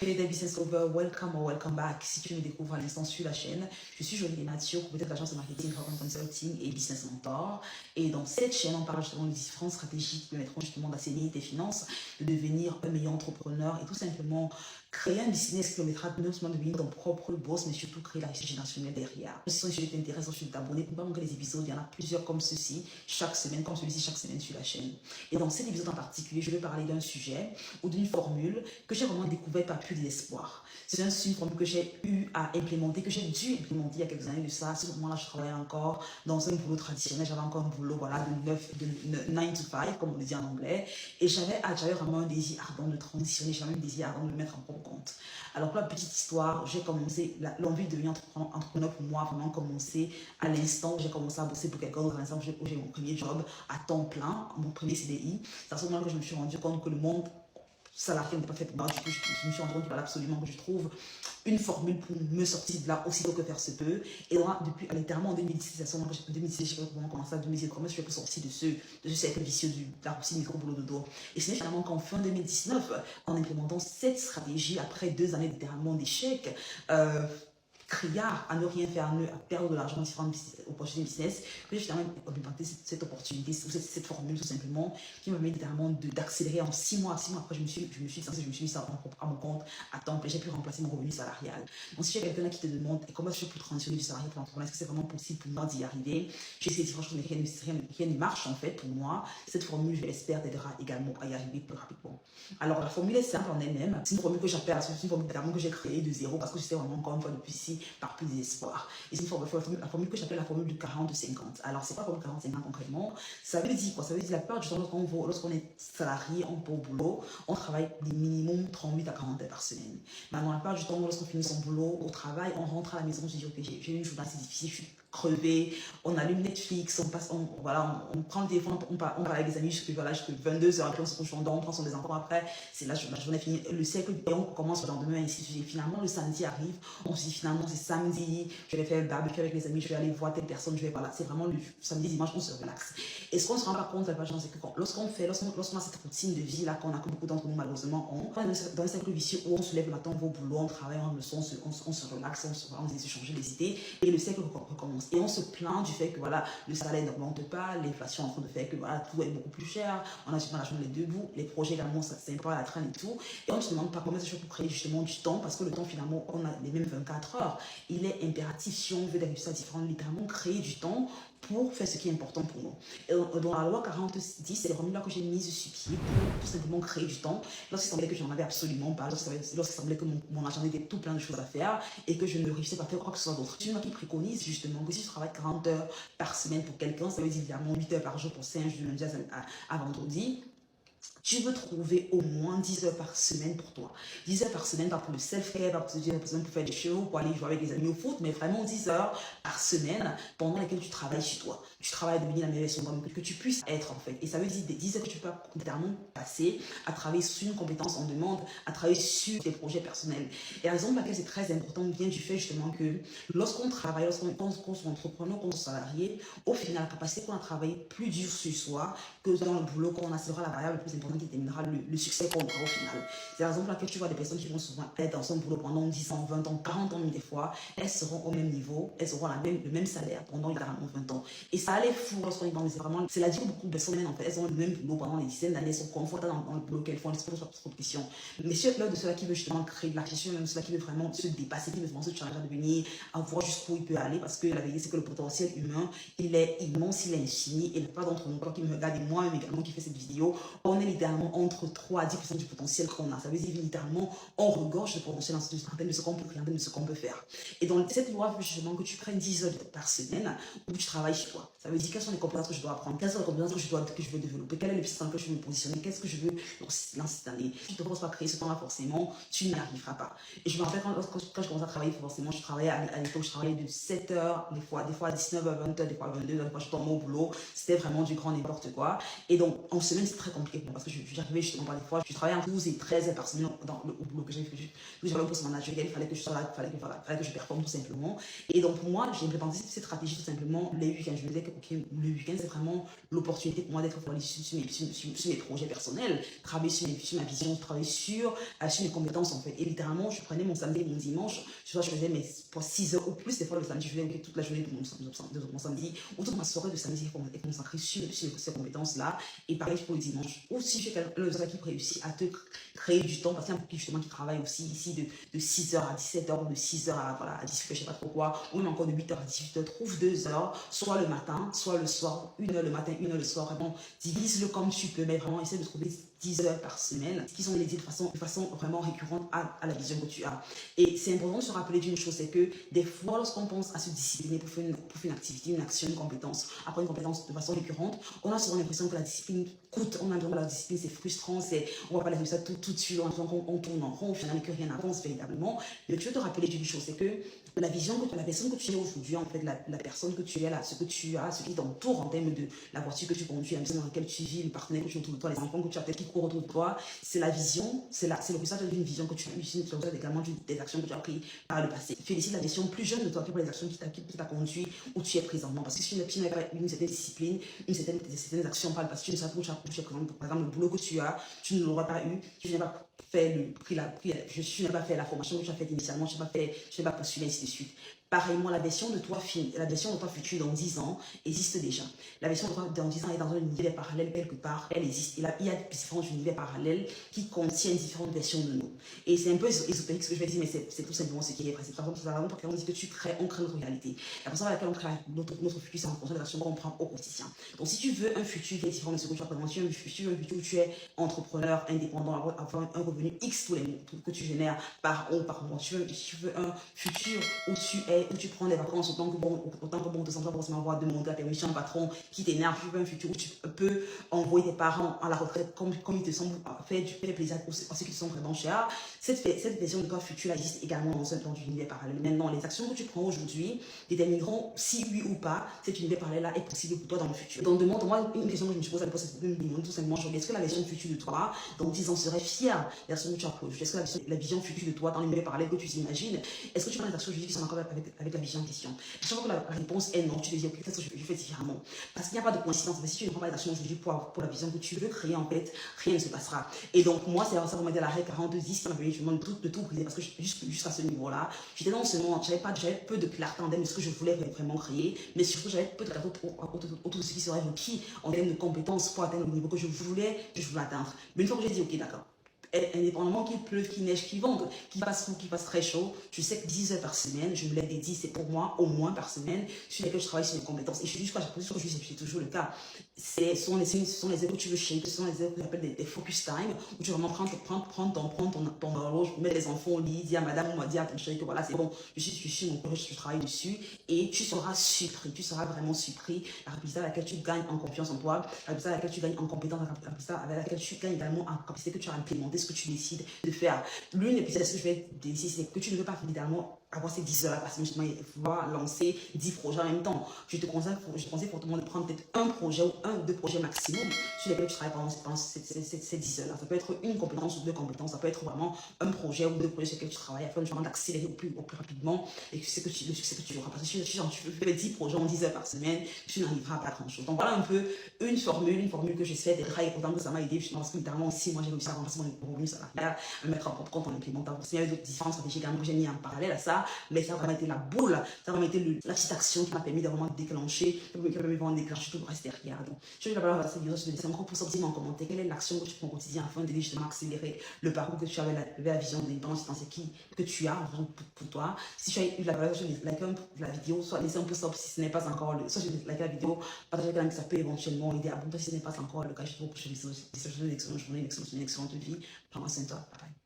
Hey des business lovers, welcome or welcome back. Si tu me découvres à l'instant sur la chaîne, je suis Jolie Mathieu, propriétaire de l'agence de marketing, consulting et business mentor. Et dans cette chaîne, on parle justement des différentes stratégies qui permettront justement d'assainir tes finances, de devenir un meilleur entrepreneur et tout simplement créer un business qui permettra non seulement de devenir ton propre boss, mais surtout créer la richesse générationnelle derrière. Si tu t'intéresses, je vais t'abonner pour ne pas manquer les épisodes. Il y en a plusieurs comme ceci, chaque semaine, comme celui-ci, chaque semaine sur la chaîne. Et dans cet épisode en particulier, je vais parler d'un sujet ou d'une formule que j'ai vraiment découvert par pur désespoir. C'est une formule que j'ai eu à implémenter, que j'ai dû implémenter il y a quelques années de ça. À ce moment-là, je travaillais encore dans un boulot traditionnel. J'avais encore un boulot voilà, de 9 to 5, comme on le dit en anglais. Et j'avais vraiment un désir ardent de transitionner. J'avais un désir ardent de me mettre en propre compte. Alors, pour la petite histoire, j'ai commencé, l'envie de devenir entrepreneur pour moi a vraiment commencé à l'instant où j'ai commencé à bosser pour quelqu'un d'autre, à l'instant où j'ai mon premier job à temps plein, mon premier CDI. C'est à ce moment-là que je me suis rendu compte que le monde salarié n'était pas fait pour moi. Du coup, je me suis rendu compte qu'il fallait absolument que je trouve une formule pour me sortir de là aussitôt que faire se peut. Et donc, depuis, littéralement en 2016, à ce moment-là, en 2016, je sais pas comment commencer à 2017, comment je fais pour sortir de ce cercle vicieux de la routine micro boulot de dos. Et ce n'est finalement qu'en fin 2019, en implémentant cette stratégie, après 2 années littéralement d'échecs, criard à ne rien faire, à perdre de l'argent dans différentes opportunités business, que j'ai finalement implémenté cette opportunité, cette formule tout simplement, qui me permet littéralement d'accélérer en 6 mois. 6 mois après, je me suis mis ça à mon compte à temps plein, j'ai pu remplacer mon revenu salarial. Donc, si j'ai quelqu'un qui te demande comment je peux transitionner du salarié pour l'entrepreneur, est-ce que c'est vraiment possible pour moi d'y arriver? J'ai essayé de dire, franchement, rien ne marche en fait pour moi. Cette formule, je l'espère, t'aidera également à y arriver plus rapidement. Alors, la formule est simple en elle-même. C'est une formule que j'appelle, c'est une formule que j'ai créée de zéro parce que j'étais vraiment encore une fois depuis ici par plus d'espoir. Et c'est la formule que j'appelle la formule du 40-50. Alors, c'est pas la formule 40-50 concrètement. Ça veut dire quoi? Ça veut dire la plupart du temps, lorsqu'on est salarié, on peut au boulot, on travaille des minimum 38 à 40 heures par semaine. Maintenant, la plupart du temps, lorsqu'on finit son boulot au travail, on rentre à la maison, on se dit, ok, j'ai une journée assez difficile, je suis crevée, on allume Netflix, on prend le téléphone, on parle avec les amis jusqu'à 22h, après on se couche, on dort, on prend son des enfants après, c'est là la journée finie, le cercle, et on commence le lendemain, et ainsi de suite. Finalement, le samedi arrive, on se dit finalement, c'est samedi, je vais faire le barbecue avec les amis, je vais aller voir telle personne, je vais voilà, c'est vraiment le samedi, dimanche, on se relaxe. Et ce qu'on se rend pas compte, c'est que lorsqu'on a cette routine de vie là, qu'on a que beaucoup d'entre nous malheureusement ont, dans un cercle vicieux où on se lève le matin, on va au boulot, on travaille, on se relaxe, on essaie de changer les idées, et le cercle recommence. Et on se plaint du fait que voilà, le salaire n'augmente pas, l'inflation est en train de faire que voilà, tout est beaucoup plus cher, on a du mal à joindre les deux bouts, les projets également, c'est un peu à la traîne et tout. Et on ne se demande pas comment est-ce pour créer justement du temps, parce que le temps finalement, on a les mêmes 24 heures. Il est impératif, si on veut des résultats différents, littéralement créer du temps pour faire ce qui est important pour nous. Et dans la loi 40-10, c'est les formules-là que j'ai mises sur pied pour tout simplement créer du temps. Lorsqu'il semblait que je n'en avais absolument pas, lorsqu'il semblait que mon agenda était tout plein de choses à faire et que je ne réussissais pas à faire quoi que ce soit d'autre. C'est une qui préconise justement que si je travaille 40 heures par semaine pour quelqu'un, ça veut dire évidemment 8 heures par jour pour 5 jours du lundi à vendredi. Tu veux trouver au moins 10 heures par semaine pour toi. 10 heures par semaine, pas pour le self-care, pas pour faire des shows, pour aller jouer avec les amis au foot, mais vraiment 10 heures par semaine pendant lesquelles tu travailles sur toi. Tu travailles à devenir la meilleure version que tu puisses être en fait. Et ça veut dire des 10 heures que tu peux littéralement passer à travailler sur une compétence en demande, à travailler sur tes projets personnels. Et la raison pour laquelle c'est très important vient du fait justement que lorsqu'on travaille, lorsqu'on soit entrepreneur, qu'on soit salarié, au final, la capacité qu'on a travaillé plus dur sur soi que dans le boulot qu'on a, ce sera la variable la plus importante qui déterminera le succès qu'on aura au final. C'est la raison pour laquelle tu vois des personnes qui vont souvent être dans son boulot pendant 10 ans, 20 ans, 40 ans, mais des fois, elles seront au même niveau, elles auront le même salaire pendant littéralement 20 ans. Et ça allait fou lorsqu'on y pense, c'est la dire beaucoup de personnes, en fait, elles ont le même boulot pendant des dizaines d'années, elles sont confortables dans le boulot qu'elles font, elles se posent pas trop de questions. Mais ceux de ceux-là qui veulent justement créer de la richesse, même ceux-là qui veulent vraiment se dépasser, qui veulent vraiment se challenger à devenir, à voir jusqu'où il peut aller, parce que la vérité, c'est que le potentiel humain, il est immense, il est infini, et la plupart d'entre nous, qui me regardent, et moi-même également qui fait cette vidéo, on est littéralement entre 3 à 10% du potentiel qu'on a. Ça veut dire littéralement, on regorge de potentiel en termes de ce qu'on peut créer, en termes de ce qu'on peut faire. Et donc, cette loi veut justement que tu prennes 10 heures par semaine où tu travailles chez toi. Ça veut dire quelles sont les compétences que je dois apprendre, quelles sont les compétences que je veux développer, quel est le système que je veux me positionner, qu'est-ce que je veux lancer cette année. Si tu ne penses pas créer ce temps-là, forcément, tu n'y arriveras pas. Et je me rappelle quand je commençais à travailler, forcément, je travaillais à l'époque, je travaillais de 7h, des fois à 19h, 20h, des fois à 22h, des fois je tombais au boulot. C'était vraiment du grand n'importe quoi. Et donc, en semaine, c'est très compliqué parce que que j'arrivais justement par des fois, je travaillais en 12 et 13 heures par semaine au boulot que j'avais fait. J'avais un poste managériel, il fallait que je sois là, il fallait que je performe tout simplement. Et donc pour moi, j'ai implémenté cette stratégie tout simplement les week-ends. Je me disais que okay, le week-end, c'est vraiment l'opportunité pour moi d'être focalisé sur mes projets personnels, travailler sur ma vision, travailler sur mes compétences en fait. Et littéralement, je prenais mon samedi et mon dimanche, je faisais pour 6 heures ou plus, des fois le samedi, je faisais toute la journée de mon samedi, ou toute ma soirée de samedi est consacrée sur ces compétences-là. Et pareil pour le dimanche. Ou si j'ai quelqu'un qui réussit à te créer du temps, parce qu'il y a un justement qui travaille aussi ici de 6h à 17h, ou de 6h à 18h, je ne sais pas trop quoi, ou même encore de 8h à 18h, trouve 2 heures, soit le matin, soit le soir, 1 heure le matin, 1 heure le soir, vraiment, divise-le comme tu peux, mais vraiment, essaie de trouver 10 heures par semaine, qui sont dédiées de façon vraiment récurrente à la vision que tu as. Et c'est important de se rappeler d'une chose, c'est que des fois, lorsqu'on pense à se discipliner pour faire une activité, une action, une compétence, après une compétence de façon récurrente, on a souvent l'impression que la discipline coûte, on a l'impression que la discipline c'est frustrant, on va pas les résultats tout de suite, on a l'impression qu'on tourne en rond, au final, que rien n'avance véritablement. Mais tu veux te rappeler d'une chose, c'est que la personne que tu es aujourd'hui, en fait, la personne que tu es là, ce que tu as, ce qui t'entoure en termes de la voiture que tu conduis, la maison dans laquelle tu vis, le partenaire que tu as autour de toi, les enfants que tu as peut-être qui courent autour de toi, c'est la vision, c'est le résultat d'une vision que tu as eue, c'est le résultat également des actions que tu as prises par le passé. Félicite la version plus jeune de toi pour les actions qui t'a conduit où tu es présentement. Parce que si tu n'avais pas une certaine discipline, certaines actions par le passé, tu ne sais pas où tu es présent. Par exemple, le boulot que tu as, tu ne l'auras pas eu, tu n'as pas fait je n'ai pas fait la formation que tu as faite initialement, je n'ai pas postulé, ainsi de suite. Pareillement, la version de toi future dans 10 ans existe déjà. La version de toi dans 10 ans est dans un univers parallèle quelque part, elle existe. Il y a différents univers parallèles qui contiennent différentes versions de nous. Et c'est un peu ésotérique ce que je vais dire, mais c'est tout simplement ce qui est vrai. C'est par exemple parce qu'on dit que on crée une réalité. La façon à laquelle on crée notre futur, c'est en fonction de l'action qu'on prend au quotidien. Donc si tu veux un futur qui est différent de ce que tu as présenté, tu veux un futur où tu es entrepreneur, indépendant, avoir un revenu X tous les mois que tu génères par an, par mois. Tu veux un futur où tu prends des vacances autant que bon te sentir forcément avoir demandé la permission à un patron qui t'énerve. Tu veux un futur où tu peux envoyer tes parents à la retraite comme il te semble faire plaisir à ceux qui sont vraiment chers. Cette version de toi futur existe également dans l'univers parallèle. Maintenant, les actions que tu prends aujourd'hui détermineront si oui ou pas cet univers parallèle-là est possible pour toi dans le futur. Donc demande-moi une question que je me suis posée à l'époque, c'est tout simplement, est-ce que la version future de toi dans 10 ans serait fière de la version que tu approches? Est-ce que la vision future de toi dans l'univers parallèle que tu imagines, est-ce que tu prends des actions aujourd'hui qui sont encore avec la vision en question? Chaque fois que la réponse est non, tu te dis, ok, qu'est-ce que je fais différemment? Parce qu'il n'y a pas de coïncidence. Mais si tu ne prends pas d'action aujourd'hui pour la vision que tu veux créer, en fait, rien ne se passera. Et donc, moi, c'est ça pour m'aider à la règle 40-10 qui m'a permis de tout briser. Parce que jusqu'à ce niveau-là, j'étais non seulement, j'avais peu de clarté en termes de ce que je voulais vraiment créer, mais surtout, j'avais peu de clarté autour de ce qui serait requis en termes de compétences pour atteindre le niveau que je voulais atteindre. Mais une fois que j'ai dit, ok, d'accord, indépendamment qu'il pleuve, qu'il neige, qu'il vente, qu'il fasse très chaud, je sais que 10 heures par semaine, je me l'ai dédié, c'est pour moi au moins par semaine, sur lesquelles je travaille sur mes compétences. Et je suis jusqu'à la position que c'est toujours le cas. Ce sont les heures que tu veux shape, ce sont les heures que j'appelle des focus time, où tu vraiment prends ton horloge, mets les enfants au lit, dis à madame ou dis à ton chéri que voilà, c'est bon, je suis mon projet, je travaille dessus, et tu seras surpris, tu seras vraiment surpris, la rapidité à laquelle tu gagnes en confiance en toi, la rapidité à laquelle tu gagnes en compétence, la rapidité à laquelle tu gagnes également en capacité que tu as implémentée, ce que tu décides de faire. L'une des pistes que je vais décider, c'est que tu ne veux pas littéralement avoir ces 10 heures parce que justement, il faut lancer 10 projets en même temps. Je te conseille fortement de prendre peut-être un projet ou 1 ou 2 projets maximum sur lesquels tu travailles pendant ces 10 heures-là. Ça peut être une compétence ou 2 compétences, ça peut être vraiment un projet ou 2 projets sur lesquels tu travailles afin de d'accélérer au plus rapidement et le succès que tu auras. Parce que si tu fais 10 projets en 10 heures par semaine, tu n'arriveras pas à grand-chose. Donc voilà un peu une formule que j'essaie d'être très autant que ça m'a aidé justement parce que littéralement aussi, moi j'ai réussi à remplacer mon revenu salarial, à me mettre en compte en implémentant. Il y avait d'autres différentes stratégies que j'ai mis en parallèle à ça. Mais ça a vraiment été la boule, ça a vraiment été la petite action qui m'a permis de vraiment déclencher, qui m'a permis de vraiment déclencher tout le reste derrière. Donc, je vais d'abord cette vidéo, je te laisser encore pour sortir en commentaire quelle est l'action que tu prends au quotidien afin d'aider justement à accélérer le parcours que tu as vers la vision de l'indépendance dans ce que tu as pour toi. Si tu as eu la valeur, je like la vidéo, soit laissez un peu ça si ce n'est pas encore le soit je like la vidéo, partagez avec que ça peut éventuellement aider à bon si ce n'est pas encore le cas. Je te souhaite une excellente journée, une excellente vie. Prends soin de toi. Bye bye.